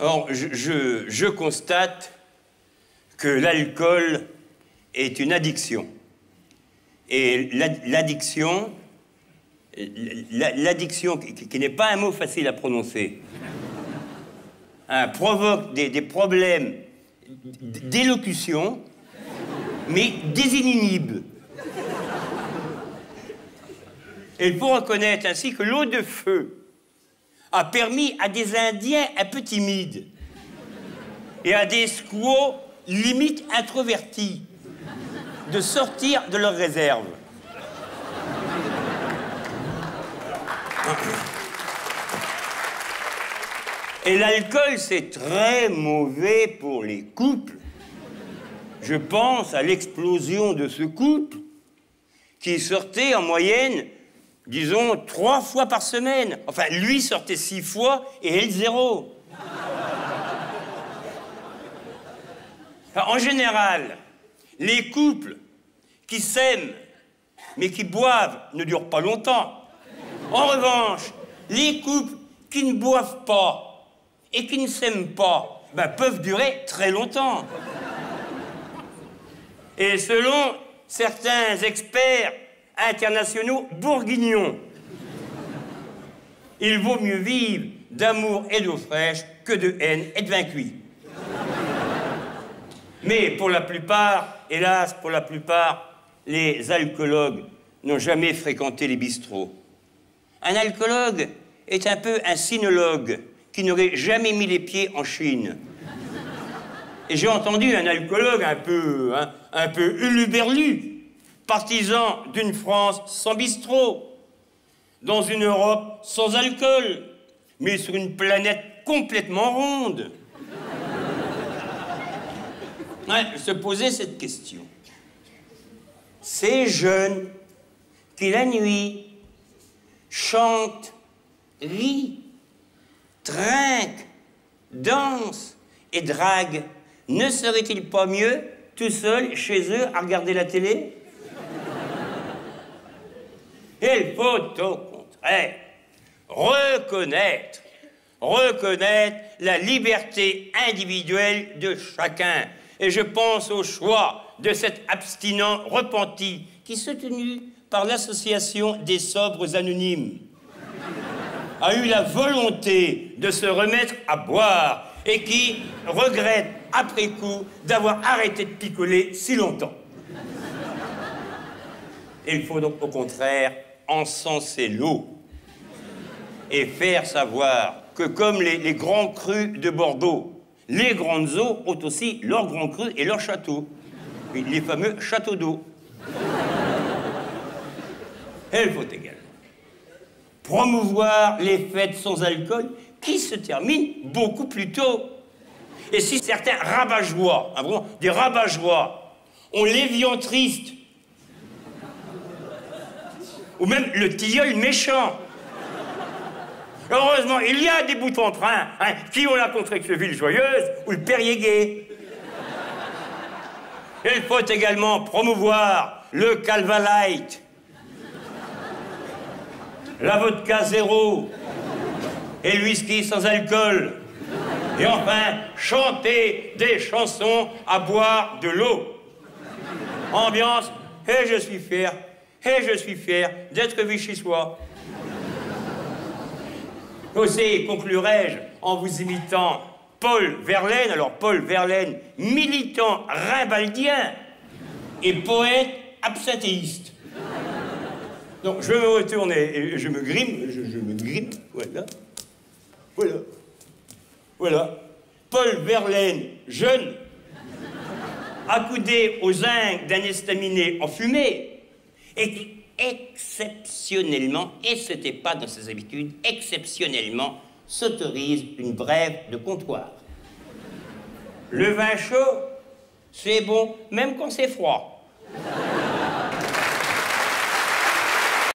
Or, je constate que l'alcool est une addiction. Et l'addiction, qui n'est pas un mot facile à prononcer, hein, provoque des problèmes d'élocution, mais désinhibe. Et il faut reconnaître ainsi que l'eau de feu a permis à des Indiens un peu timides et à des squaws limite introvertis de sortir de leurs réserves. Et l'alcool, c'est très mauvais pour les couples. Je pense à l'explosion de ce couple qui sortait en moyenne, disons, 3 fois par semaine. Enfin, lui sortait 6 fois et elle 0. En général, les couples qui s'aiment mais qui boivent ne durent pas longtemps. En revanche, les couples qui ne boivent pas et qui ne s'aiment pas peuvent durer très longtemps. Et selon certains experts internationaux bourguignons, il vaut mieux vivre d'amour et d'eau fraîche que de haine et de vin cuit. Mais pour la plupart, hélas, pour la plupart, les alcoologues n'ont jamais fréquenté les bistrots. Un alcoologue est un peu un sinologue qui n'aurait jamais mis les pieds en Chine. Et j'ai entendu un alcoologue un peu huluberlu, partisan d'une France sans bistrot, dans une Europe sans alcool, mais sur une planète complètement ronde. Se poser cette question. Ces jeunes qui, la nuit, chantent, rient, trinquent, dansent et draguent, ne serait-il pas mieux, tout seul, chez eux, à regarder la télé? Il faut, au contraire, reconnaître la liberté individuelle de chacun. Et je pense au choix de cet abstinent repenti qui, soutenu par l'association des sobres anonymes, a eu la volonté de se remettre à boire et qui regrette après coup d'avoir arrêté de picoler si longtemps. Il faut donc au contraire encenser l'eau et faire savoir que comme les grands crus de Bordeaux, les grandes eaux ont aussi leurs grands crus et leurs châteaux. Les fameux châteaux d'eau. Il faut également promouvoir les fêtes sans alcool qui se terminent beaucoup plus tôt. Et si certains rabat-joie, vraiment des rabat-joie, ont l'évian triste, ou même le tilleul méchant, heureusement, il y a des boutons de train qui ont la Contrexeville joyeuse ou le Perrier gai. Il faut également promouvoir le Calva Light, la vodka zéro et le whisky sans alcool. Et enfin, chanter des chansons à boire de l'eau. Ambiance, et je suis fier d'être vichysois. Aussi conclurai-je en vous imitant Paul Verlaine. Alors, Paul Verlaine, militant rimbaldien et poète absinthéiste. Donc, je me retourne et je me grime, voilà. Paul Verlaine, jeune, accoudé aux zincs d'un estaminet enfumé, et qui exceptionnellement, et ce n'était pas dans ses habitudes, exceptionnellement s'autorise une brève de comptoir. Le vin chaud, c'est bon, même quand c'est froid.